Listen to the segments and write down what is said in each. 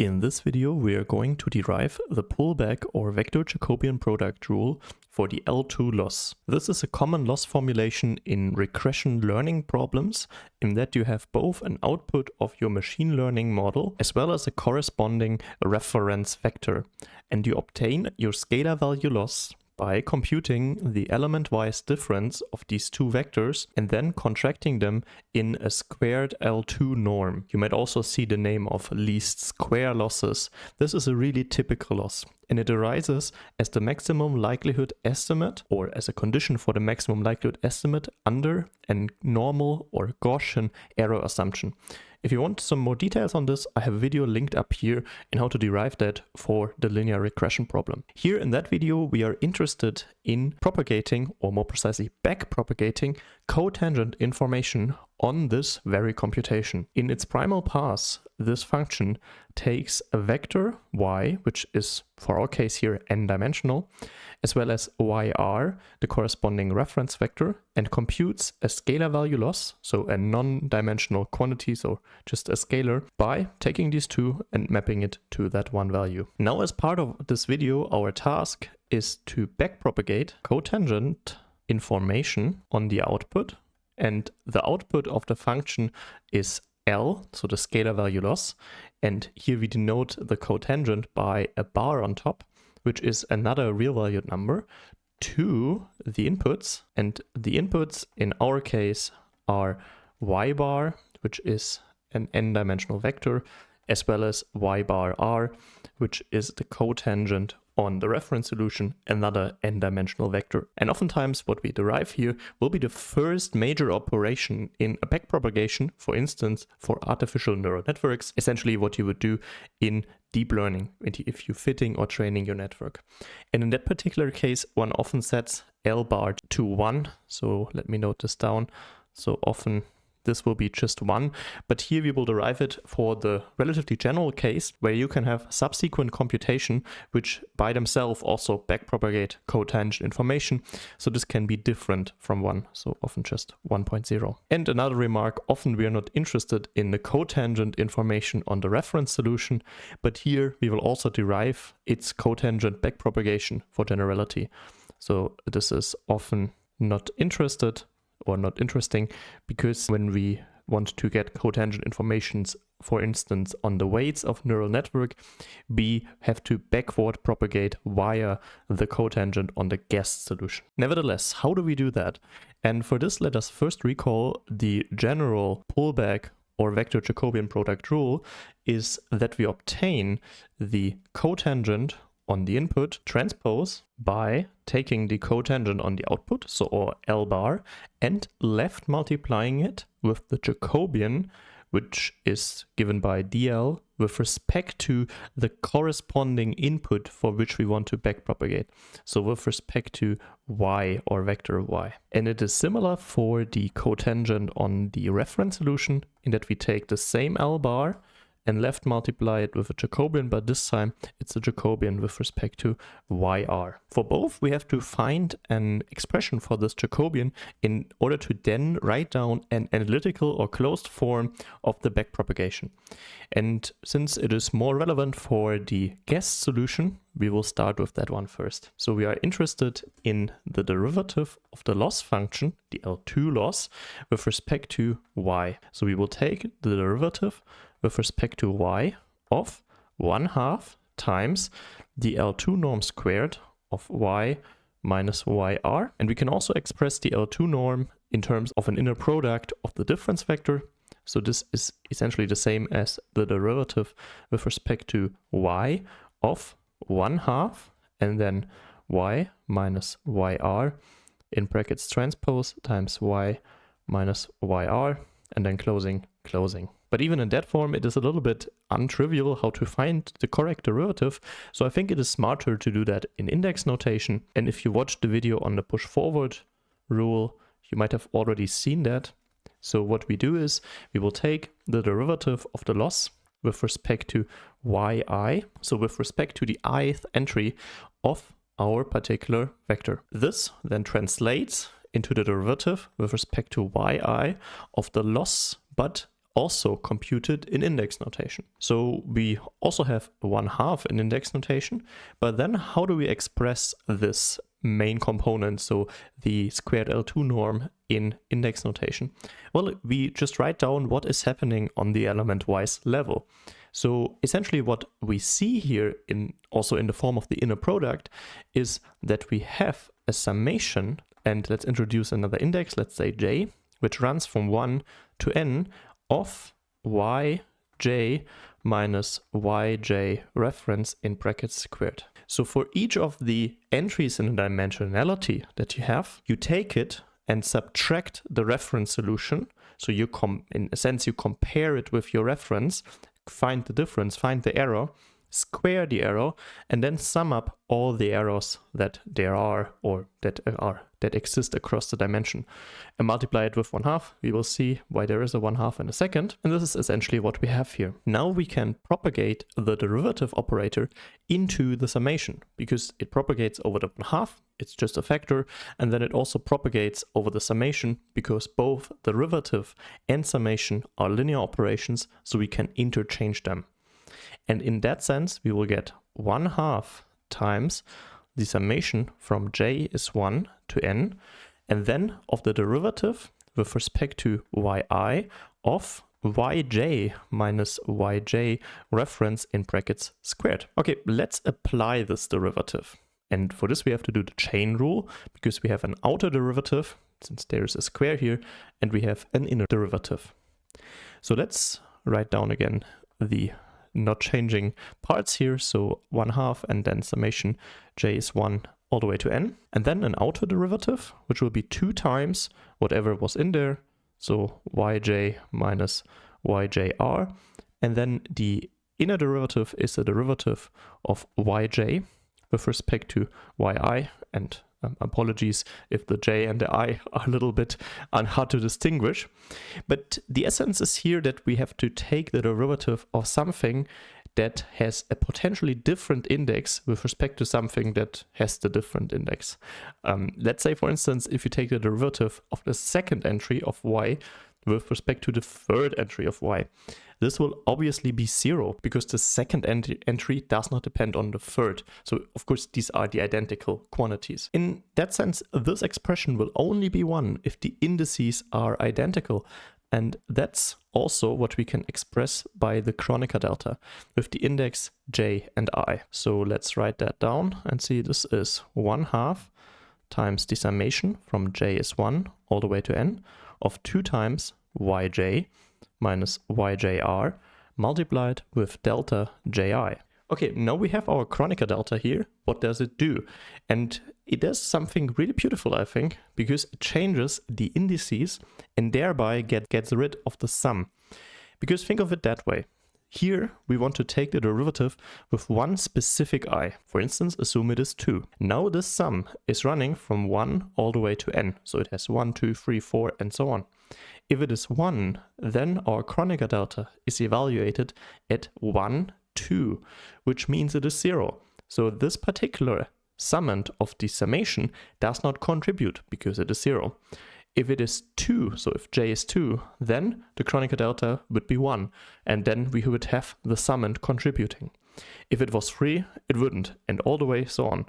In this video, we are going to derive the pullback or vector-Jacobian product rule for the L2 loss. This is a common loss formulation in regression learning problems in that you have both an output of your machine learning model as well as a corresponding reference vector, and you obtain your scalar value loss by computing the element-wise difference of these two vectors and then contracting them in a squared L2 norm. You might also see the name of least square losses. This is a really typical loss, and it arises as the maximum likelihood estimate or as a condition for the maximum likelihood estimate under a normal or Gaussian error assumption. If you want some more details on this, I have a video linked up here in how to derive that for the linear regression problem. Here in that video, we are interested in propagating, or more precisely backpropagating, cotangent information on this very computation. In its primal pass, this function takes a vector y, which is for our case here n-dimensional, as well as yr, the corresponding reference vector, and computes a scalar value loss, so a non-dimensional quantity, so just a scalar, by taking these two and mapping it to that one value. Now, as part of this video, our task is to backpropagate cotangent information on the output, and the output of the function is L, so the scalar value loss, and here we denote the cotangent by a bar on top, which is another real valued number, to the inputs, and the inputs in our case are y bar, which is an n-dimensional vector, as well as y bar r, which is the cotangent on the reference solution, another n-dimensional vector. And oftentimes what we derive here will be the first major operation in a backpropagation, for instance, for artificial neural networks, essentially what you would do in deep learning, if you're fitting or training your network. And in that particular case, one often sets L bar to 1. So let me note this down. So often this will be just 1, but here we will derive it for the relatively general case where you can have subsequent computation which by themselves also backpropagate cotangent information. So this can be different from 1, so often just 1.0. And another remark, often we are not interested in the cotangent information on the reference solution, but here we will also derive its cotangent backpropagation for generality. So this is often not interested or not interesting, because when we want to get cotangent informations, for instance, on the weights of neural network, we have to backward propagate via the cotangent on the guessed solution. Nevertheless, how do we do that? And for this, let us first recall the general pullback or vector-Jacobian product rule is that we obtain the cotangent on the input transpose by taking the cotangent on the output, so or L bar, and left multiplying it with the Jacobian, which is given by dl, with respect to the corresponding input for which we want to backpropagate. So with respect to y or vector y. And it is similar for the cotangent on the reference solution in that we take the same L bar and left multiply it with a Jacobian, but this time it's a Jacobian with respect to yr. For both, we have to find an expression for this Jacobian in order to then write down an analytical or closed form of the backpropagation. And since it is more relevant for the guessed solution, we will start with that one first. So we are interested in the derivative of the loss function, the L2 loss, with respect to y. So we will take the derivative with respect to y of 1/2 times the L2 norm squared of y minus yr. And we can also express the L2 norm in terms of an inner product of the difference vector. So this is essentially the same as the derivative with respect to y of 1/2 and then y minus yr in brackets transpose times y minus yr, and then closing. But even in that form, it is a little bit untrivial how to find the correct derivative, so I think it is smarter to do that in index notation. And if you watched the video on the push forward rule, you might have already seen that. So what we do is we will take the derivative of the loss with respect to yi, so with respect to the ith entry of our particular vector. This then translates into the derivative with respect to yi of the loss, but also computed in index notation. So we also have 1/2 in index notation, but then how do we express this main component, so the squared L2 norm in index notation? Well, we just write down what is happening on the element-wise level. So essentially what we see here, also in the form of the inner product, is that we have a summation, and let's introduce another index, let's say j, which runs from 1 to n of yj minus yj reference in brackets squared. So for each of the entries in the dimensionality that you have, you take it and subtract the reference solution. So you in a sense, you compare it with your reference, find the difference, find the error, square the error, and then sum up all the errors that there are or that exist across the dimension and multiply it with 1/2. We will see why there is a 1/2 in a second. And this is essentially what we have here. Now we can propagate the derivative operator into the summation because it propagates over the 1/2. It's just a factor. And then it also propagates over the summation because both derivative and summation are linear operations, so we can interchange them. And in that sense, we will get 1/2 times the summation from j is 1 to n, and then of the derivative with respect to yi of yj minus yj reference in brackets squared. Okay, let's apply this derivative. And for this, we have to do the chain rule because we have an outer derivative, since there's a square here, and we have an inner derivative. So let's write down again the not changing parts here, so 1/2 and then summation j is 1 all the way to n, and then an outer derivative which will be 2 times whatever was in there, so yj minus yjr, and then the inner derivative is the derivative of yj with respect to yi, and apologies if the j and the I are a little bit hard to distinguish. But the essence is here that we have to take the derivative of something that has a potentially different index with respect to something that has the different index. Let's say, for instance, if you take the derivative of the second entry of y with respect to the third entry of y. This will obviously be 0 because the second entry does not depend on the third. So of course these are the identical quantities. In that sense, this expression will only be 1 if the indices are identical. And that's also what we can express by the Kronecker delta with the index j and I. So let's write that down and see this is 1/2 times the summation from j is 1 all the way to n of 2 times yj minus yjr multiplied with delta ji. Okay, now we have our Kronecker delta here. What does it do? And it does something really beautiful, I think, because it changes the indices and thereby gets rid of the sum. Because think of it that way. Here we want to take the derivative with one specific I. For instance, assume it is 2. Now this sum is running from 1 all the way to n. So it has 1, 2, 3, 4, and so on. If it is 1, then our Kronecker delta is evaluated at 1, 2, which means it is 0. So this particular summand of the summation does not contribute because it is 0. If it is 2, so if j is 2, then the Kronecker delta would be 1, and then we would have the summand contributing. If it was 3, it wouldn't, and all the way so on.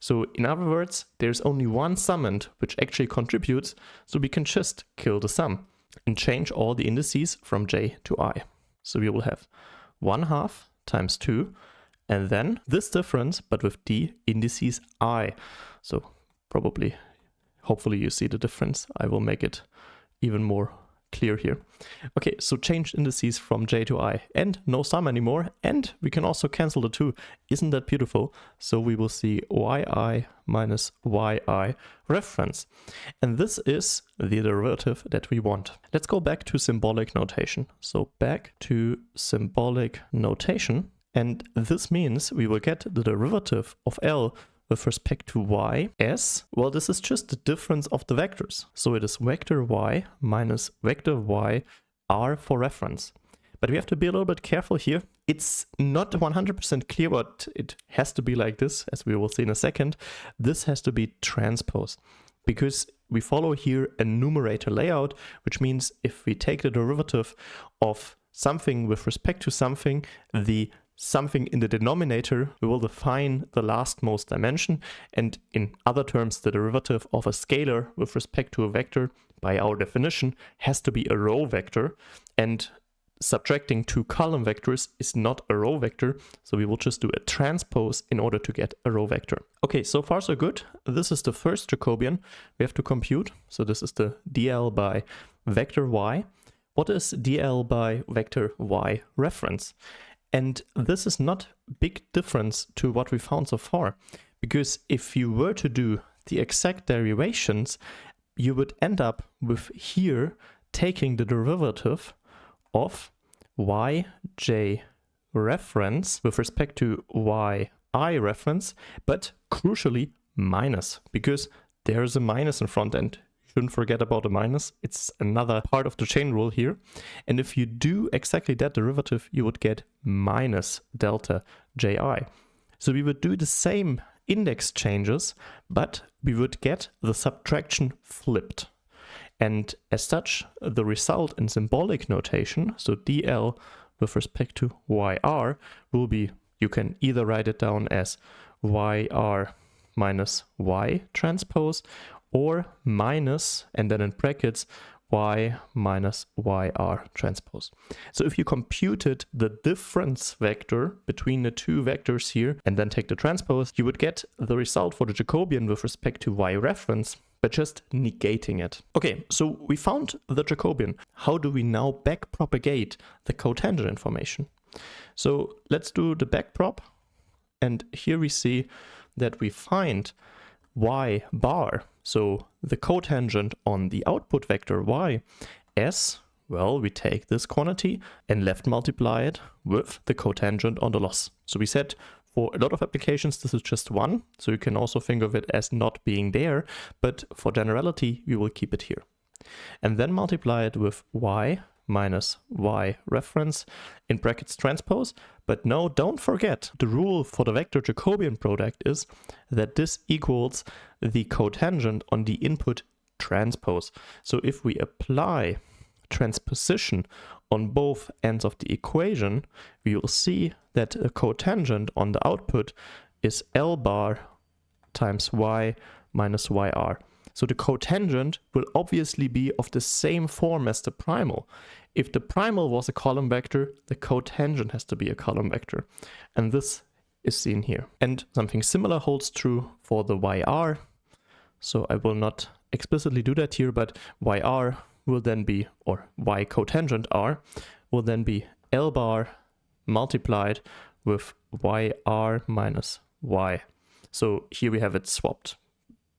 So in other words, there's only one summand which actually contributes, so we can just kill the sum and change all the indices from j to I. So we will have 1/2 times 2, and then this difference, but with the indices I. So probably, hopefully you see the difference. I will make it even more clear here. Okay, so changed indices from j to I, and no sum anymore, and we can also cancel the 2. Isn't that beautiful? So we will see yi minus yi reference. And this is the derivative that we want. Let's go back to symbolic notation. So back to symbolic notation, and this means we will get the derivative of L with respect to y as, well, this is just the difference of the vectors. So it is vector y minus vector y r for reference. But we have to be a little bit careful here. It's not 100% clear what it has to be like this, as we will see in a second. This has to be transposed because we follow here a numerator layout, which means if we take the derivative of something with respect to something, the something in the denominator, we will define the lastmost dimension, and in other terms, the derivative of a scalar with respect to a vector, by our definition, has to be a row vector, and subtracting two column vectors is not a row vector, so we will just do a transpose in order to get a row vector. Okay, so far so good. This is the first Jacobian we have to compute, so this is the dl by vector y. What is dl by vector y reference? And this is not big difference to what we found so far, because if you were to do the exact derivations, you would end up with here taking the derivative of yj reference with respect to yi reference, but crucially minus, because there's a minus in front end. Shouldn't forget about the minus. It's another part of the chain rule here. And if you do exactly that derivative, you would get minus delta ji. So we would do the same index changes, but we would get the subtraction flipped. And as such, the result in symbolic notation, so dl with respect to yr, will be, you can either write it down as yr minus y transpose, or minus, and then in brackets, y minus yr transpose. So if you computed the difference vector between the two vectors here, and then take the transpose, you would get the result for the Jacobian with respect to y reference, but just negating it. Okay, so we found the Jacobian. How do we now backpropagate the cotangent information? So let's do the backprop, and here we see that we find y bar, so the cotangent on the output vector y, as, well, we take this quantity and left multiply it with the cotangent on the loss. So we said for a lot of applications this is just 1, so you can also think of it as not being there, but for generality we will keep it here. And then multiply it with y minus y reference in brackets transpose. But no, don't forget, the rule for the vector-Jacobian product is that this equals the cotangent on the input transpose. So if we apply transposition on both ends of the equation, we will see that the cotangent on the output is L bar times y minus yr. So the cotangent will obviously be of the same form as the primal. If the primal was a column vector, the cotangent has to be a column vector. And this is seen here. And something similar holds true for the yr. So I will not explicitly do that here, but yr will then be, or y cotangent r, will then be L bar multiplied with yr minus y. So here we have it swapped.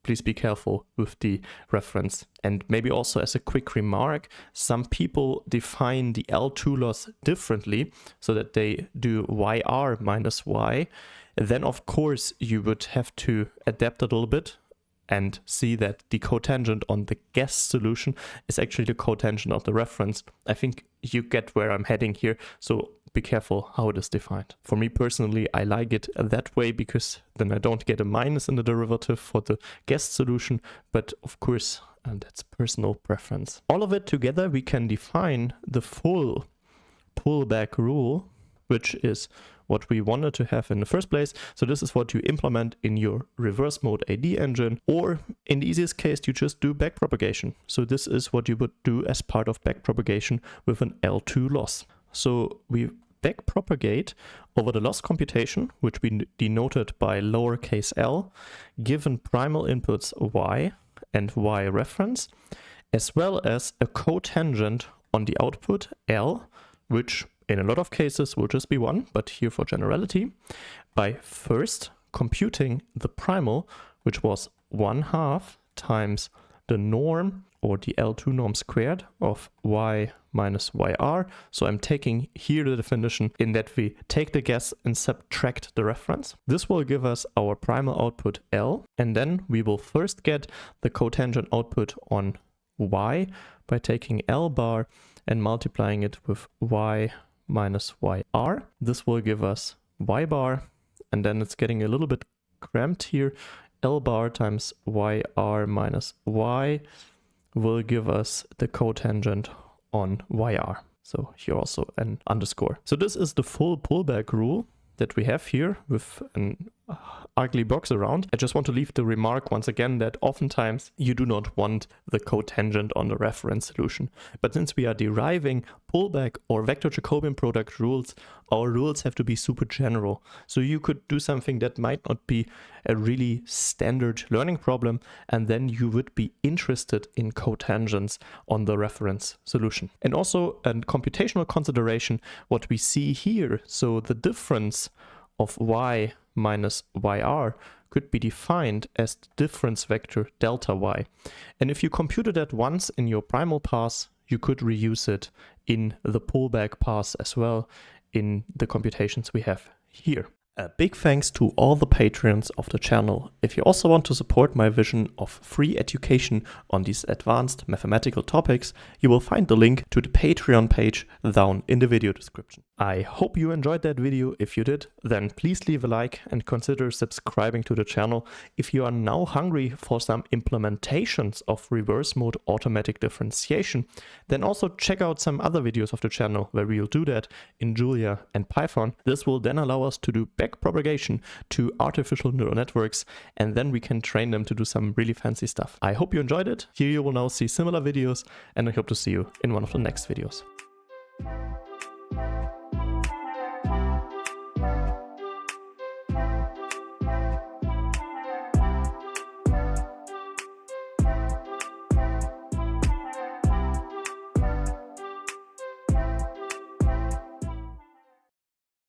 Please be careful with the reference. And maybe also as a quick remark, some people define the L2 loss differently so that they do yr minus y. Then of course you would have to adapt it a little bit and see that the cotangent on the guess solution is actually the cotangent of the reference. I think you get where I'm heading here, so be careful how it is defined. For me personally, I like it that way because then I don't get a minus in the derivative for the guess solution, but of course, and that's personal preference. All of it together, we can define the full pullback rule, which is what we wanted to have in the first place. So this is what you implement in your reverse mode AD engine, or in the easiest case, you just do backpropagation. So this is what you would do as part of backpropagation with an L2 loss. So we backpropagate over the loss computation, which we denoted by lowercase l, given primal inputs y and y reference, as well as a cotangent on the output l, which in a lot of cases will just be 1, but here for generality, by first computing the primal, which was 1/2 times the norm, or the L2 norm squared, of y minus yr. So I'm taking here the definition in that we take the guess and subtract the reference. This will give us our primal output L, and then we will first get the cotangent output on y by taking L bar and multiplying it with y minus yr. This will give us y bar, and then it's getting a little bit cramped here L bar times yr minus y will give us the cotangent on yr. So here also an underscore. So this is the full pullback rule that we have here with an ugly box around. I just want to leave the remark once again that oftentimes you do not want the cotangent on the reference solution. But since we are deriving pullback or vector-Jacobian product rules, our rules have to be super general. So you could do something that might not be a really standard learning problem, and then you would be interested in cotangents on the reference solution. And also a computational consideration, what we see here, so the difference of y minus yr could be defined as the difference vector delta y. And if you computed that once in your primal pass, you could reuse it in the pullback pass as well in the computations we have here. A big thanks to all the patrons of the channel. If you also want to support my vision of free education on these advanced mathematical topics, you will find the link to the Patreon page down in the video description. I hope you enjoyed that video. If you did, then please leave a like and consider subscribing to the channel. If you are now hungry for some implementations of reverse mode automatic differentiation, then also check out some other videos of the channel where we will do that in Julia and Python. This will then allow us to do backpropagation to artificial neural networks, and then we can train them to do some really fancy stuff. I hope you enjoyed it. Here you will now see similar videos, and I hope to see you in one of the next videos.